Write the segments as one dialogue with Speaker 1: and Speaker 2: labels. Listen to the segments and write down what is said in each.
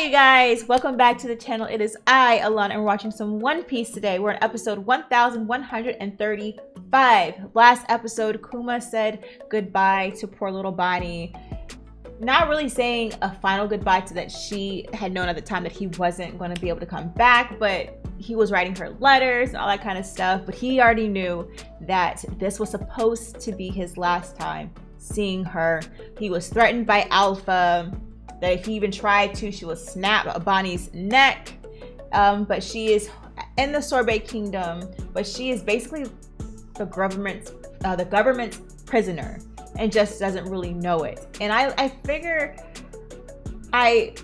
Speaker 1: Hey guys, welcome back to the channel. It is I, Alana, and we're watching some One Piece today. We're on episode 1135. Last episode, Kuma said goodbye to poor little Bonney. Not really saying a final goodbye to that she had known at the time that he wasn't going to be able to come back, but he was writing her letters and all that kind of stuff. But he already knew that this was supposed to be his last time seeing her. He was threatened by Alpha, that if he even tried to, she would snap Bonnie's neck. But she is in the Sorbet Kingdom, but she is basically the government's prisoner and just doesn't really know it. And I figure I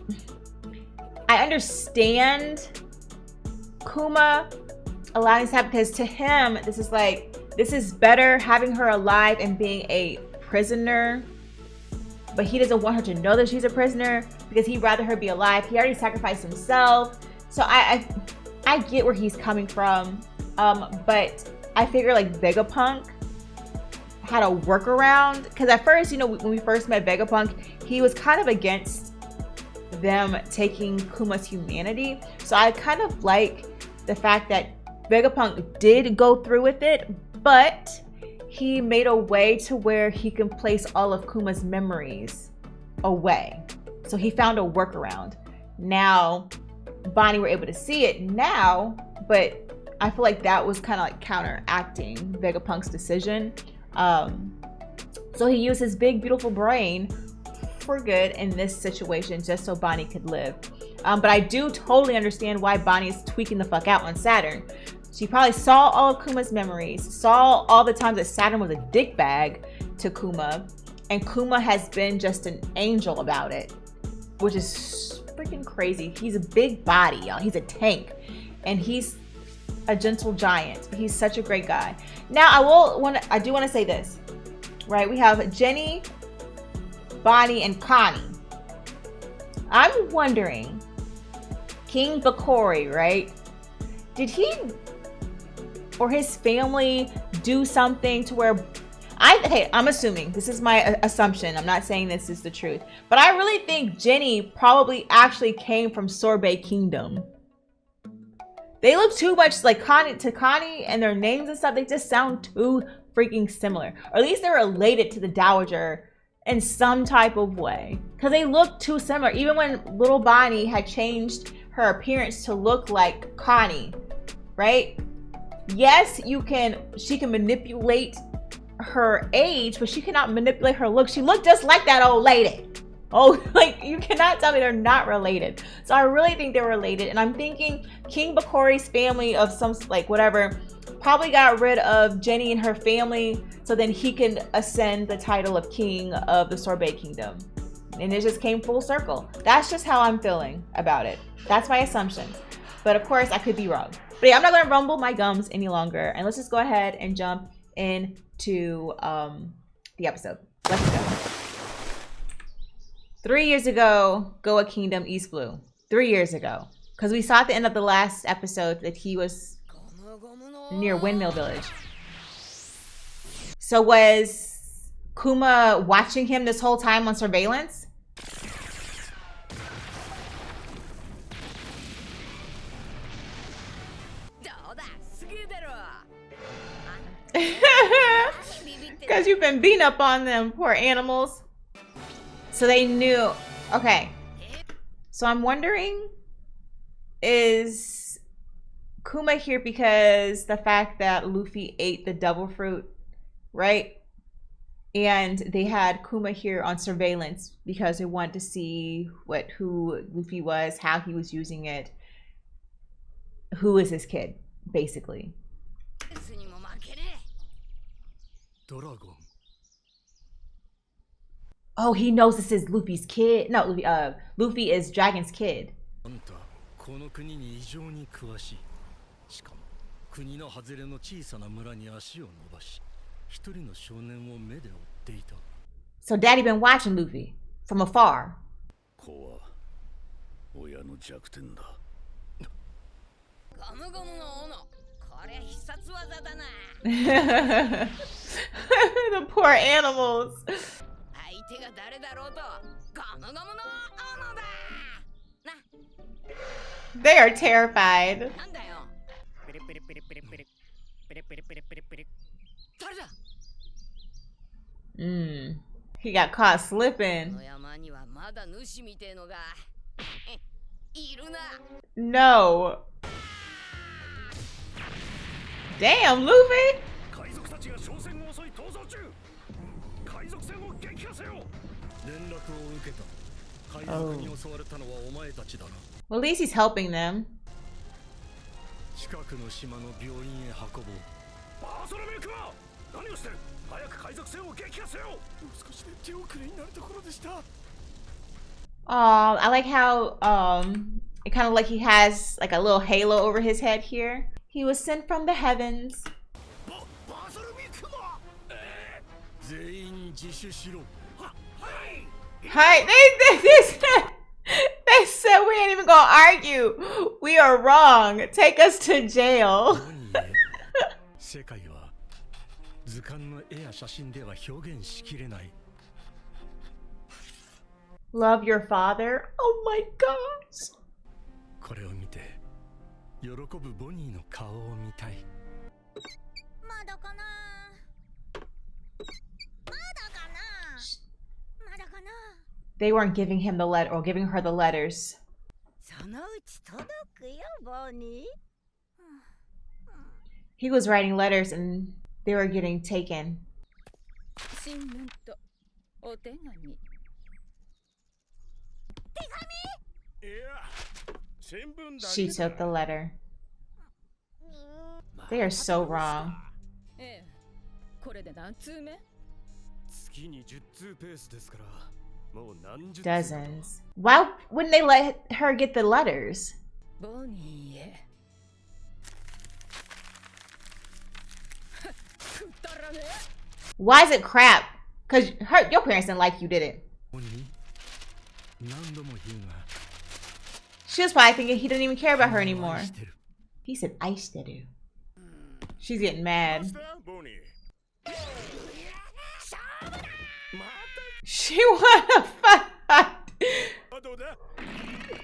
Speaker 1: understand Kuma allowing this to happen, because to him, this is better having her alive and being a prisoner. But he doesn't want her to know that she's a prisoner because he'd rather her be alive. He already sacrificed himself. So I get where he's coming from. But I figure like Vegapunk had a workaround. Because at first, you know, when we first met Vegapunk, he was kind of against them taking Kuma's humanity. So I kind of like the fact that Vegapunk did go through with it, but he made a way to where he can place all of Kuma's memories away. So he found a workaround. Now, Bonney were able to see it now, but I feel like that was kind of like counteracting Vegapunk's decision. So he used his big, beautiful brain for good in this situation, just so Bonney could live. But I do totally understand why Bonney is tweaking the fuck out on Saturn. She probably saw all of Kuma's memories, saw all the times that Saturn was a dickbag to Kuma, and Kuma has been just an angel about it, which is freaking crazy. He's a big body, y'all. He's a tank, and he's a gentle giant. He's such a great guy. Now, I do want to say this, right? We have Jenny, Bonney, and Connie. I'm wondering, King Bakori, right? Did he or his family do something to where I'm assuming, this is my assumption, I'm not saying this is the truth, but I really think Jenny probably actually came from Sorbet Kingdom. They look too much like Connie, and their names and stuff, they just sound too freaking similar. Or at least they're related to the Dowager in some type of way, because they look too similar. Even when little Bonney had changed her appearance to look like Connie, right? Yes, she can manipulate her age, but she cannot manipulate her look. She looked just like that old lady. Oh, like, you cannot tell me they're not related. So I really think they're related. And I'm thinking King Bakori's family of some, like, whatever, probably got rid of Jenny and her family so then he can ascend the title of king of the Sorbet Kingdom. And it just came full circle. That's just how I'm feeling about it. That's my assumption. But of course, I could be wrong. But yeah, I'm not going to rumble my gums any longer. And let's just go ahead and jump into the episode. Let's go. 3 years ago, Goa Kingdom, East Blue. 3 years ago. Because we saw at the end of the last episode that he was near Windmill Village. So was Kuma watching him this whole time on surveillance? Because you've been beating up on them, poor animals. So they knew. Okay. So I'm wondering, is Kuma here because the fact that Luffy ate the devil fruit, right? And they had Kuma here on surveillance because they wanted to see who Luffy was, how he was using it. Who is this kid, basically? Oh, he knows this is Luffy's kid. No, Luffy is Dragon's kid. So Daddy been watching Luffy from afar. The poor animals. They are terrified. He got caught slipping. No. Damn, Luffy. Oh. Well, at least he's helping them. I like how it kind of like he has like a little halo over his head here. He was sent from the heavens. Hi, they said we ain't even gonna argue. We are wrong. Take us to jail. Love your father? Oh my gosh. They weren't giving him the letter or giving her the letters. He was writing letters and they were getting taken. She took the letter. They are so wrong. Dozens. Why wouldn't they let her get the letters? Why is it crap? Because your parents didn't like you, did it? She was probably thinking he didn't even care about her anymore. He said, "Aishiteru." She's getting mad. She wanna fight.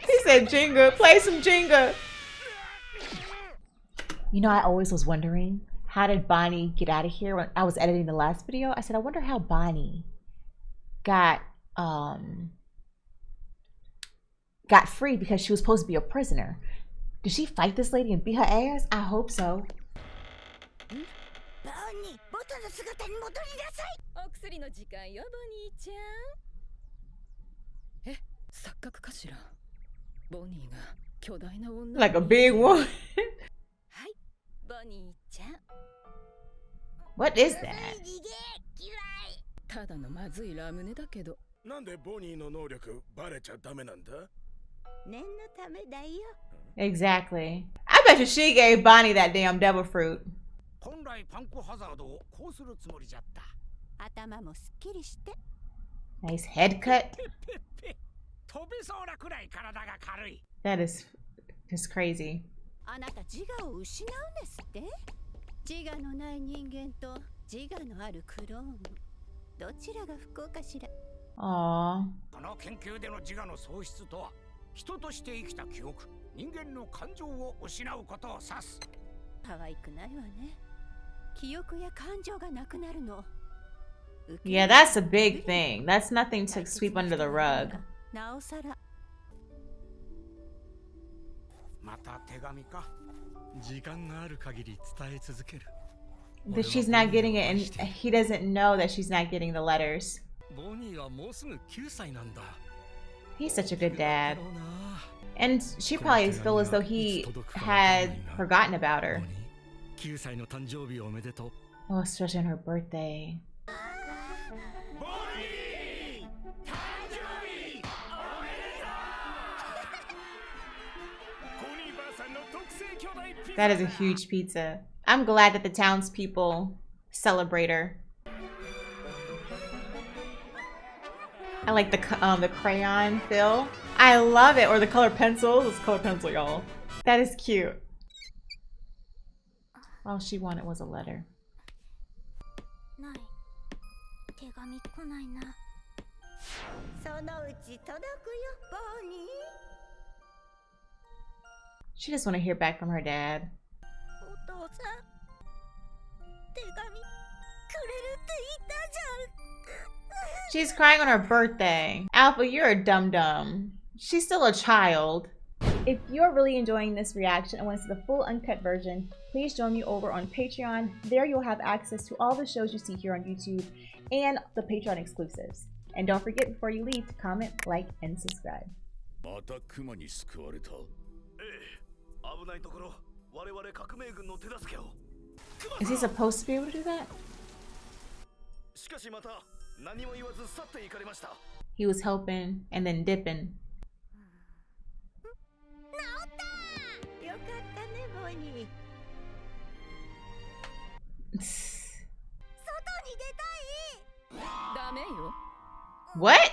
Speaker 1: He said, "Jenga, play some Jenga." You know, I always was wondering, how did Bonney get out of here? When I was editing the last video, I said, I wonder how Bonney got free, because she was supposed to be a prisoner. Did she fight this lady and beat her ass? I hope so. Like a big one. What is that? Exactly. I bet you she gave Bonney that damn devil fruit. Nice head cut. That is just crazy. Aww. Yeah, that's a big thing. That's nothing to sweep under the rug. That she's not getting it, and he doesn't know that she's not getting the letters. He's such a good dad. And she probably feels as though he had forgotten about her. Oh, especially on her birthday. That is a huge pizza. I'm glad that the townspeople celebrate her. I like the crayon fill. I love it. Or the color pencil. It's color pencil, y'all. That is cute. All she wanted was a letter. She just want to hear back from her dad. She's crying on her birthday. Alpha, you're a dum-dum. She's still a child. If you're really enjoying this reaction and want to see the full uncut version, please join me over on Patreon. There you'll have access to all the shows you see here on YouTube and the Patreon exclusives. And don't forget, before you leave, to comment, like, and subscribe. Is he supposed to be able to do that? He was helping and then dipping. What?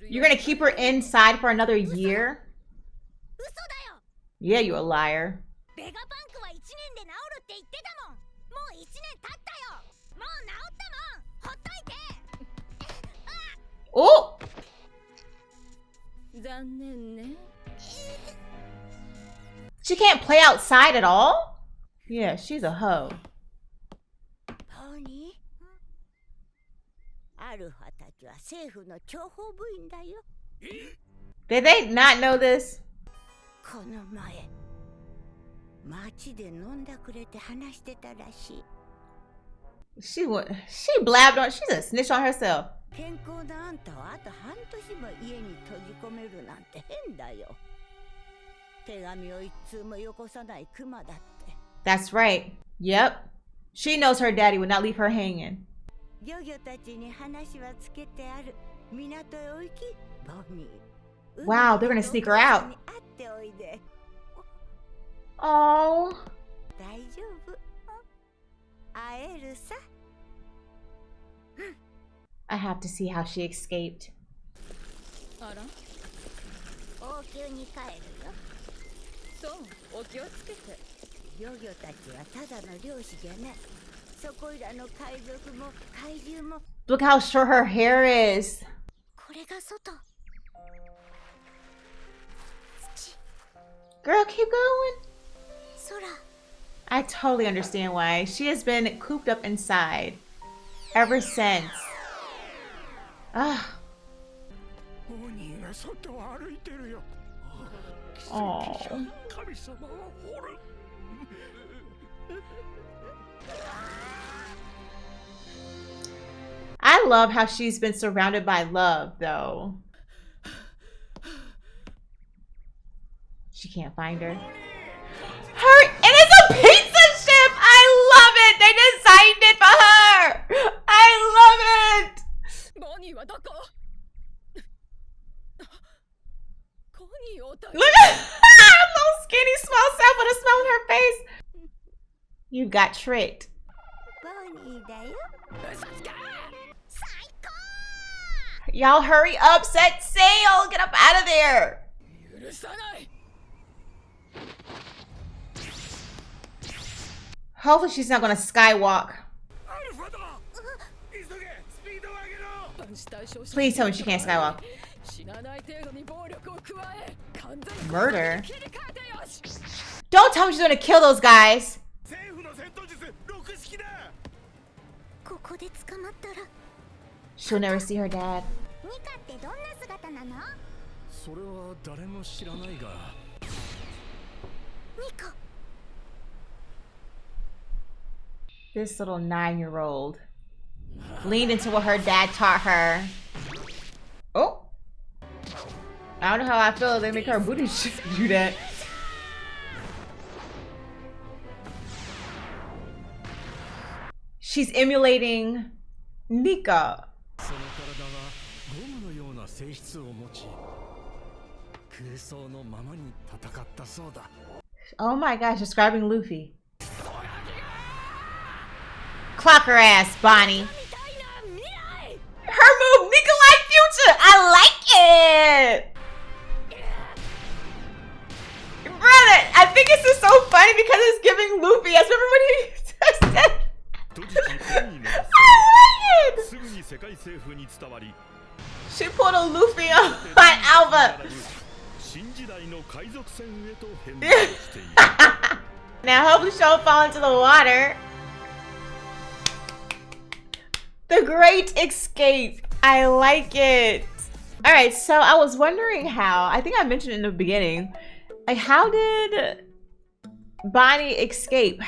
Speaker 1: You're gonna keep her inside for another year? Yeah, you a liar. Oh! She can't play outside at all? Yeah, she's a hoe. Did they not know this? She blabbed on. She's a snitch on herself. That's right. Yep. She knows her daddy would not leave her hanging. Wow, they're gonna sneak her out. Oh. I have to see how she escaped. Look how short her hair is. Girl, keep going. I totally understand why. She has been cooped up inside ever since. Ah. Oh. I love how she's been surrounded by love, though. She can't find her. And it's a pizza ship! I love it! They designed it for her! I love it! Look at her little skinny small self with a smile on her face. You got tricked. Y'all hurry up, set sail, get up out of there. Hopefully she's not gonna skywalk. Please tell me she can't skywalk. Murder? Don't tell me she's gonna kill those guys. She'll never see her dad. This little 9-year-old leaned into what her dad taught her. Oh. I don't know how I feel. They make her booty do that. She's emulating Nika. Oh my gosh, describing Luffy. Clock her ass, Bonney. Her move, Nika-like future. I like it. Brother, I think it's just so funny because it's giving Luffy. I remember when he said I like it. She pulled a Luffy on Alpha. Now hopefully she don't fall into the water. The Great Escape. I like it. All right, so I was wondering how, I think I mentioned in the beginning, like how did Bonney escape?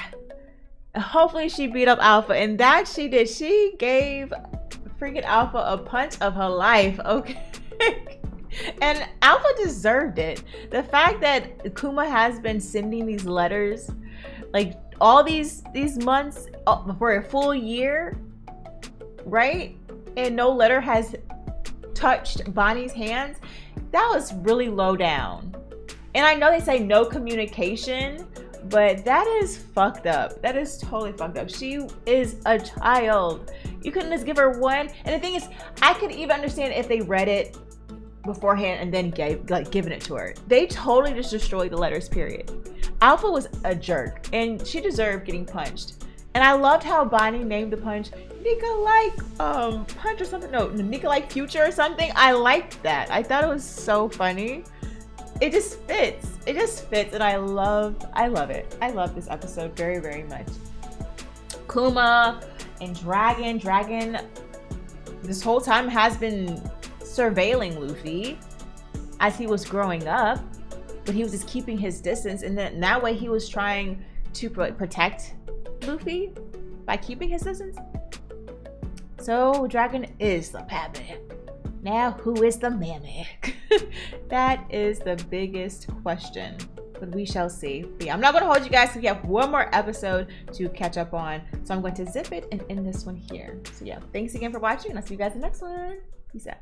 Speaker 1: Hopefully she beat up Alpha, and that she did. She gave freaking Alpha a punch of her life, okay? And Alpha deserved it. The fact that Kuma has been sending these letters, like all these months for a full year, right? And no letter has touched Bonney's hands, that was really low down. And I know they say no communication, but that is fucked up. That is totally fucked up. She is a child. You couldn't just give her one. And the thing is, I could even understand if they read it beforehand and then given it to her. They totally just destroyed the letters, period. Alpha was a jerk and she deserved getting punched. And I loved how Bonney named the punch Nika-like punch or something. No, Nika-like future or something. I liked that. I thought it was so funny. It just fits. It just fits, and I love it. I love this episode very, very much. Kuma and Dragon this whole time has been surveilling Luffy as he was growing up, but he was just keeping his distance, and then that way he was trying to protect Luffy by keeping his distance. So Dragon is the pappy. Now who is the mammy? That is the biggest question, but we shall see. But yeah, I'm not going to hold you guys because we have one more episode to catch up on. So I'm going to zip it and end this one here. So yeah, thanks again for watching, and I'll see you guys in the next one. Peace out.